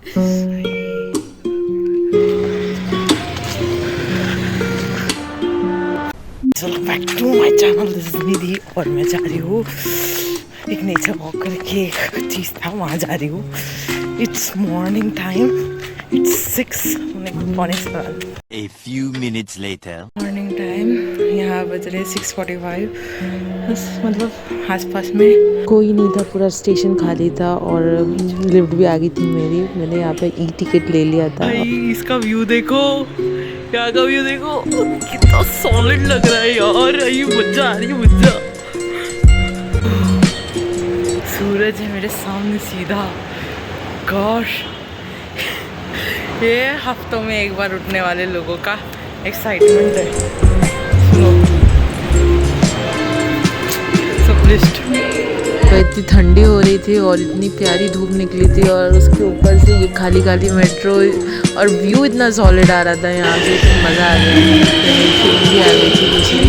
Welcome back to my channel, this is Nidhi और मैं जा रही हूँ एक नेचर वॉक करके एक चीज़ था वहाँ जा रही हूँ। It's morning time, it's 6:47। A few minutes later. Morning time, यहाँ बज रहे 6:45। बस मतलब आसपास में कोई नहीं था, पूरा स्टेशन खाली था और लिफ्ट भी आ गई थी मेरी। मैंने यहाँ पे ई टिकट ले लिया था। भाई इसका व्यू देखो, यहाँ का व्यू देखो, कितना सॉलिड लग रहा है यार। ये मजा आ रही है, मजा। सूरज है मेरे सामने सीधा। गॉश, ये हफ्तों में एक बार उठने वाले लोगों का एक्साइटमेंट है। तो इतनी ठंडी हो रही थी और इतनी प्यारी धूप निकली थी और उसके ऊपर से ये खाली खाली मेट्रो और व्यू इतना सॉलिड आ रहा था यहाँ से, तो मज़ा आ गया। मेरी फ्रेंड भी आ गई थी दूसरी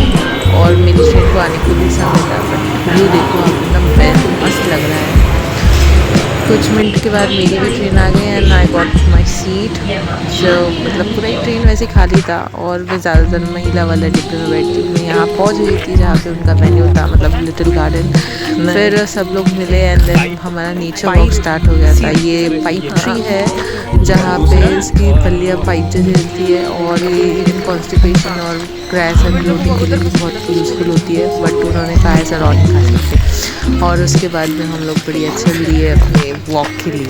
और मेरी फ्रेंड को आने को भी समय था, बट व्यू देखो आप, एकदम मस्त लग रहा है। कुछ मिनट के बाद मेरी भी ट्रेन आ गई and I got my seat. जो मतलब पूरा ही ट्रेन वैसे खाली था और मैं ज़्यादातर महिला वाला डिब्बे में बैठी हूँ। मैं यहाँ पहुँच गई थी जहाँ पे उनका मेन्यू था, मतलब लिटिल गार्डन। फिर सब लोग मिले एंड देन हमारा नेचर वॉक स्टार्ट हो गया था। ये पाइप ट्री है जहाँ पे इसकी फलियाँ पाइप जैसे मिलती है और ये इवन कॉन्स्टिपेशन और क्रैश एंड ब्लोटिंग के लिए भी बहुत यूज़फुल होती है, बट उन्होंने कहा ऐसा रॉ नहीं खा सकते। और उसके बाद में हम लोग बड़ी अच्छा लिए अपने वॉक के लिए।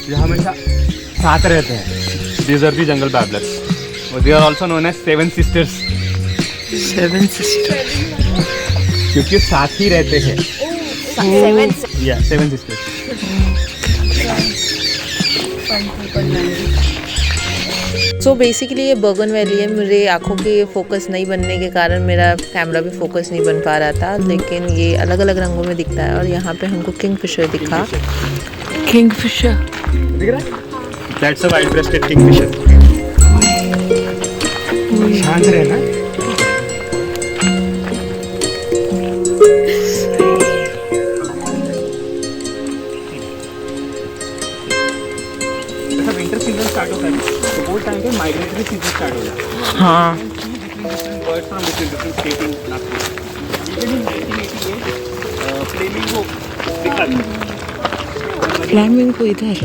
ये हमेशा साथ रहते हैं। These are the jungle babblers. They are also known as seven sisters. Seven sister, क्योंकि साथ ही रहते हैं। Seven sisters. सो बेसिकली ये बर्गन वैली है। मेरे आँखों के फोकस नहीं बनने के कारण मेरा कैमरा भी फोकस नहीं बन पा रहा था, लेकिन ये अलग अलग रंगों में दिखता है। और यहाँ पे हमको किंगफिशर दिखा। किंगफिशर दिख रहा है? That's a white-breasted kingfisher. शांत रहना। जैसा विंटर सीजन स्टार्ट होता है तो वो टाइम पे माइग्रेटरी सीजन स्टार्ट हो जाता है। हाँ, birds from different state in Nagpur. In 1988 flamingo दिखा था। फ्लेमिंगो इधर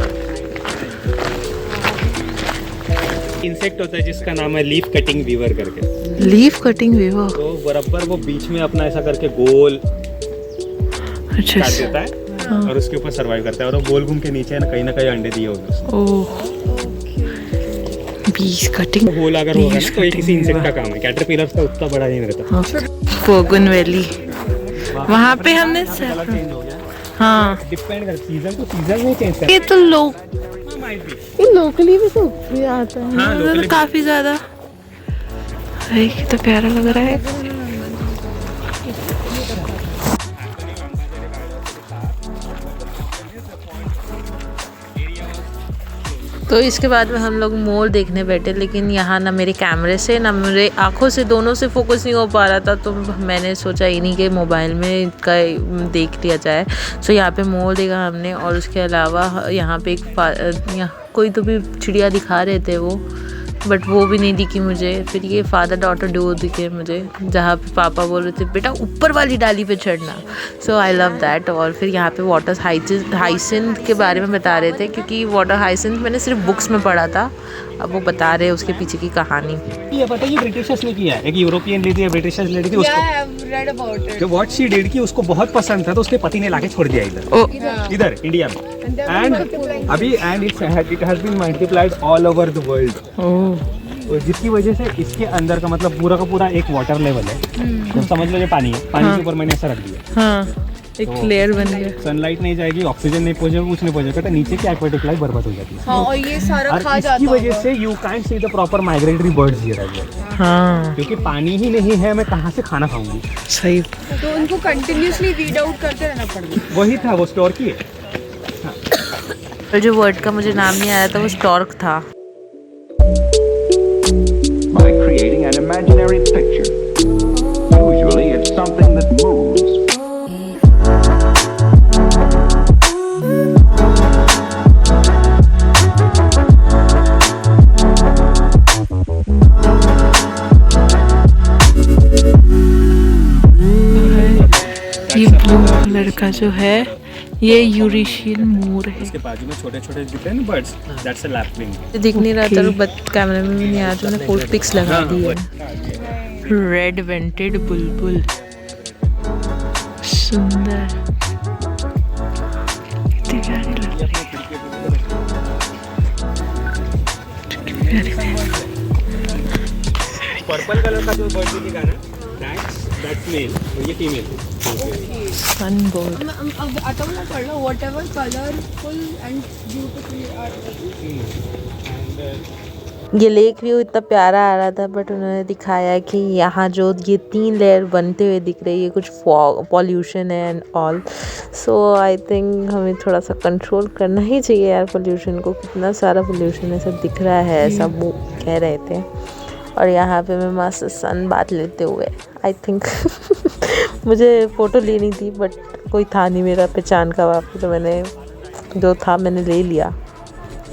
इंसेक्ट होता है जिसका नाम है लीफ कटिंग वीवर करके। Leaf cutting weaver. तो बराबर वो बीच में अपना ऐसा करके गोल अच्छा काट देता है। हाँ। और उसके ऊपर सर्वाइव करता है और वो गोल घूम के नीचे ना कहीं अंडे दिए होंगे उसने। ओह, बीज कटिंग गोल अगर होगा ना तो ये किसी इंसेक्ट का काम है। कैटरपिलर्स का उतना बड़ा नहीं रहता। बर्गन वैली, वहाँ पे हमने कलर चेंज हो गया। हाँ, डिपेंड कर सीजन टू सीजन में चेंज करता ये तो लोग है। ये लोकली भी तो आता है। हाँ, तो काफी ज्यादा। अरे कितना प्यारा लग रहा है। तो इसके बाद में हम लोग मोर देखने बैठे, लेकिन यहाँ ना मेरे कैमरे से ना मेरे आँखों से, दोनों से फोकस नहीं हो पा रहा था। तो मैंने सोचा इन्हीं के मोबाइल में इनका देख लिया जाए। सो यहाँ पे मोर देखा हमने और उसके अलावा यहाँ पे यहाँ कोई तो भी चिड़िया दिखा रहे थे वो, बट वो भी नहीं दिखी मुझे। फिर ये फादर डॉटर डुओ दिखे मुझे, जहाँ पे पापा बोल रहे थे बेटा ऊपर वाली डाली पे चढ़ना। सो आई लव दैट। और फिर यहाँ पे वाटर हाइसिंथ के बारे में बता रहे थे, क्योंकि वाटर हाइसिंथ मैंने सिर्फ बुक्स में पढ़ा था, अब वो बता रहे हैं उसके पीछे की कहानी। ये पता है ये ब्रिटिशर्स ने किया है। एक यूरोपियन लेडी है, ब्रिटिशर्स लेडी थी, उसको जो व्हाट शी डिड की उसको बहुत पसंद था तो उसके पति ने लाके छोड़ दिया इधर इंडिया में। एंड अभी it has been multiplied all over the world. जिसकी वजह से इसके अंदर का मतलब पूरा का पूरा एक वाटर लेवल है। तो समझ लो ये पानी है, पानी के ऊपर मैंने ऐसा रख दिया। हाँ, एक लेयर बन गया। सनलाइट नहीं जाएगी, ऑक्सीजन नहीं पहुंचेगा, कुछ नहीं पहुंचेगा, तो नीचे की एक्वेटिक लाइफ बर्बाद हो जाती है। हाँ, और ये सारा खा जाता है। इसकी वजह से you can't see the proper migratory birds here. हाँ, क्योंकि पानी ही नहीं है, मैं कहाँ से खाना खाऊंगी। सही। तो उनको कंटिन्यूअसली रीड आउट करते रहना पड़ेगा। वही था, वो स्टोर किए और जो वर्ड का मुझे नाम नहीं आ रहा था वो स्टॉर्क था। By creating an imaginary picture. Usually it's something that moves. ये ब्लू कलर का जो है ये यूरेशियन मोर है। इसके बाजू में छोटे-छोटे दिख रहे हैं ना बर्ड्स, दैट्स अ लैपविंग। दिख नहीं रहा था बट कैमरे में भी नहीं आ रहा था, मैंने 4 पिक्स लगा दी है। रेड वेंटेड बुलबुल, सुंदर, कितनी प्यारी लग रही है। पर्पल कलर का जो बर्ड दिखा ना, दैट्स मेल और ये female. Sunbird. whatever colorful and beautiful are ये लेक व्यू इतना प्यारा आ रहा था बट उन्होंने दिखाया कि यहाँ जो ये 3 लेयर बनते हुए दिख रही है कुछ पॉल्यूशन है and all. So I think हमें थोड़ा सा कंट्रोल करना ही चाहिए यार पोल्यूशन को, कितना सारा पोल्यूशन है, सब दिख रहा है, सब वो कह रहे थे। और यहाँ पे मैं मस्त सन बात लेते हुए आई थिंक मुझे फ़ोटो लेनी थी बट कोई था नहीं मेरा पहचान का वहाँ पे, तो मैंने जो था मैंने ले लिया।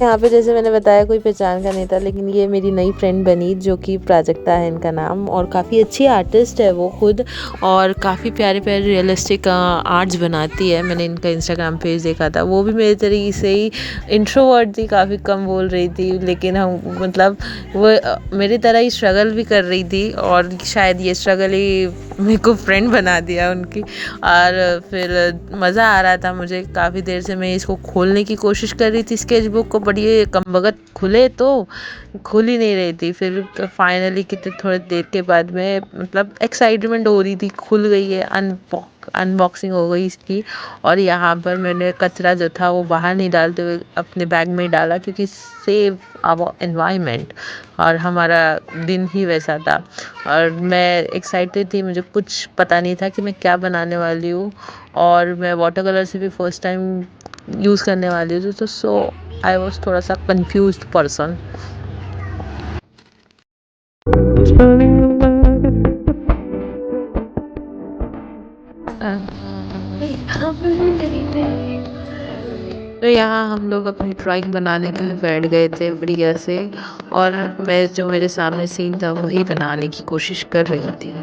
यहाँ पे जैसे मैंने बताया कोई पहचान का नहीं था, लेकिन ये मेरी नई फ्रेंड बनी जो कि प्राजक्ता है इनका नाम, और काफ़ी अच्छी आर्टिस्ट है वो खुद, और काफ़ी प्यारे प्यारे रियलिस्टिक आर्ट्स बनाती है। मैंने इनका इंस्टाग्राम पेज देखा था, वो भी मेरे तरीके से ही इंट्रोवर्ट थी, काफ़ी कम बोल रही थी, लेकिन हम मतलब वो मेरी तरह ही स्ट्रगल भी कर रही थी, और शायद ये स्ट्रगल ही मेरे को फ्रेंड बना दिया उनकी। और फिर मज़ा आ रहा था मुझे, काफ़ी देर से मैं इसको खोलने की कोशिश कर रही थी स्केच बुक को, बट ये कमबख्त खुले तो खुल ही नहीं रही थी। फिर फाइनली कितने थोड़ी देर के बाद में मतलब एक्साइटमेंट हो रही थी, खुल गई है, अनबॉक्सिंग हो गई इसकी। और यहाँ पर मैंने कचरा जो था वो बाहर नहीं डालते हुए अपने बैग में डाला, क्योंकि सेव आवर एनवायरनमेंट, और हमारा दिन ही वैसा था। और मैं एक्साइटेड थी, मुझे कुछ पता नहीं था कि मैं क्या बनाने वाली हूँ, और मैं वाटर कलर से भी फर्स्ट टाइम यूज़ करने वाली हूँ, तो सो आई वॉज थोड़ा सा कंफ्यूज्ड पर्सन। तो यहाँ हम लोग अपनी ड्राइंग बनाने के लिए बैठ गए थे बढ़िया से, और मैं जो मेरे सामने सीन था वही बनाने की कोशिश कर रही थी।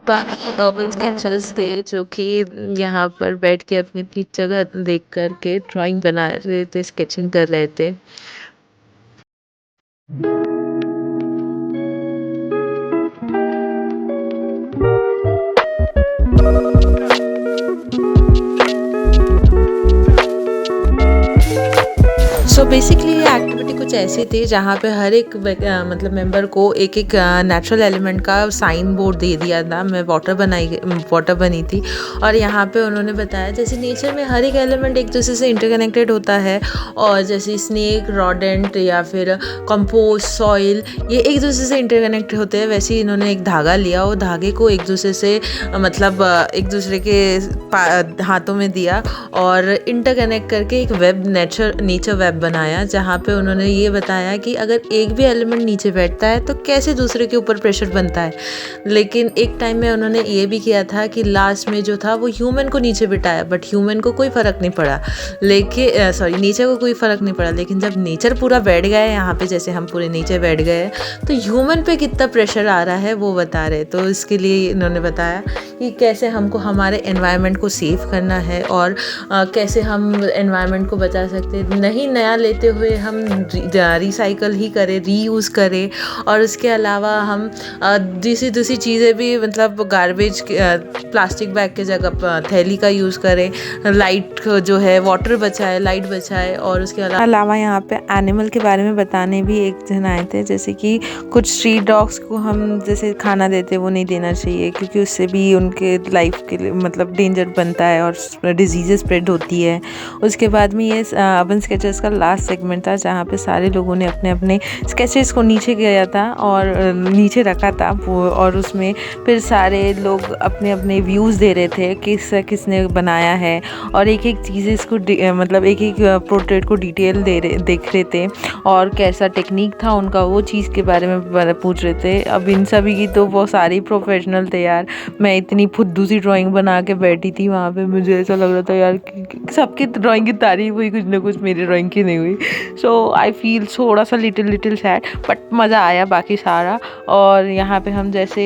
बाकी नॉर्मल स्केचेस थे जो कि यहाँ पर बैठ के अपनी अपनी जगह देख कर के ड्राइंग बना रहे थे, स्केचिंग कर रहे थे। सो बेसिकली ये एक्टिविटी कुछ ऐसी थी जहाँ पे हर एक मतलब मेंबर को एक एक नेचुरल एलिमेंट का साइन बोर्ड दे दिया था। मैं वाटर बनी थी, और यहाँ पे उन्होंने बताया जैसे नेचर में हर एक एलिमेंट एक दूसरे से इंटरकनेक्टेड होता है, और जैसे स्नेक, रॉडेंट या फिर कंपोस्ट, सॉइल, ये एक दूसरे से इंटरकनेक्ट होते हैं। वैसे ही इन्होंने एक धागा लिया, वो धागे को एक दूसरे से मतलब एक दूसरे के हाथों में दिया और इंटरकनेक्ट करके एक वेब नेचर वेब बनाया, जहाँ पे उन्होंने ये बताया कि अगर एक भी एलिमेंट नीचे बैठता है तो कैसे दूसरे के ऊपर प्रेशर बनता है। लेकिन एक टाइम में उन्होंने ये भी किया था कि लास्ट में जो था वो ह्यूमन को नीचे बिठाया, बट ह्यूमन को कोई फ़र्क नहीं पड़ा, लेकिन नेचर को कोई फ़र्क नहीं पड़ा। लेकिन जब नेचर पूरा बैठ गया है यहाँ पे, जैसे हम पूरे नीचे बैठ गए हैं, तो ह्यूमन पे कितना प्रेशर आ रहा है वो बता रहे। तो इसके लिए इन्होंने बताया कि कैसे हमको हमारे एनवायरनमेंट को सेव करना है, और कैसे हम एनवायरनमेंट को बचा सकते हैं। नहीं नया लेते हुए हम रिसाइकल ही करें, रीयूज़ करें, और उसके अलावा हम दूसरी चीज़ें भी मतलब गार्बेज प्लास्टिक बैग के जगह थैली का यूज़ करें, लाइट जो है वाटर बचाए, लाइट बचाए। और उसके अलावा यहाँ पे एनिमल के बारे में बताने भी एक जन आए थे, जैसे कि कुछ स्ट्रीट डॉग्स को हम जैसे खाना देते वो नहीं देना चाहिए, क्योंकि उससे भी उनके लाइफ के लिए मतलब डेंजर बनता है और डिजीज़ स्प्रेड होती है। उसके बाद में ये अर्बन स्केचेस का लास्ट सेगमेंट था जहाँ पे सारे लोगों ने अपने अपने स्केचेस को नीचे किया था और नीचे रखा था वो, और उसमें फिर सारे लोग अपने अपने व्यूज़ दे रहे थे किसने बनाया है, और एक एक चीज़ इसको मतलब एक एक पोर्ट्रेट को डिटेल देख रहे थे और कैसा टेक्निक था उनका वो चीज़ के बारे में पूछ रहे थे। अब इन सभी की तो वो सारे प्रोफेशनल थे यार, मैं इतनी फुद्दू सी ड्राइंग बना के बैठी थी वहाँ पे, मुझे ऐसा लग रहा था यार सबकी ड्राइंग की तारीफ हुई, कुछ ना कुछ मेरी ड्राइंग की नहीं हुई। सो आई फील थोड़ा सा लिटिल सैड, बट मज़ा आया बाकी सारा। और यहाँ पे हम जैसे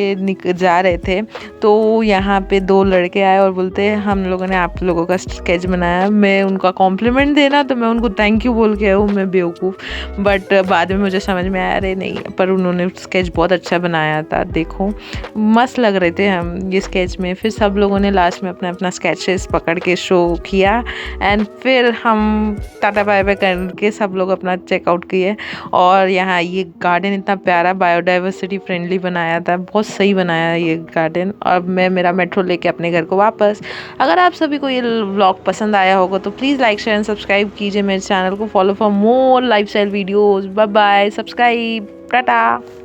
जा रहे थे तो यहाँ पे 2 लड़के आए और बोलते हम लोगों ने आप लोगों का स्केच बनाया। मैं उनका कॉम्प्लीमेंट देना तो मैं उनको थैंक यू बोल के हूँ, मैं बेवकूफ़, बट बाद में मुझे समझ में आया अरे नहीं, पर उन्होंने स्केच बहुत अच्छा बनाया था, देखो मस्त लग रहे थे हम ये स्केच में। फिर सब लोगों ने लास्ट में अपना अपना स्केचेस पकड़ के शो किया एंड फिर हम टाटा बाय बाय करके सब लोग अपना चेकआउट किए। और यहाँ ये गार्डन इतना प्यारा बायोडाइवर्सिटी फ्रेंडली बनाया था, बहुत सही बनाया ये गार्डन। और मैं मेरा मेट्रो लेके अपने घर को वापस। अगर आप सभी को ये व्लॉग पसंद आया होगा तो please like share and subscribe कीजिए मेरे चैनल को, follow for more lifestyle videos. Bye bye, subscribe, Tata.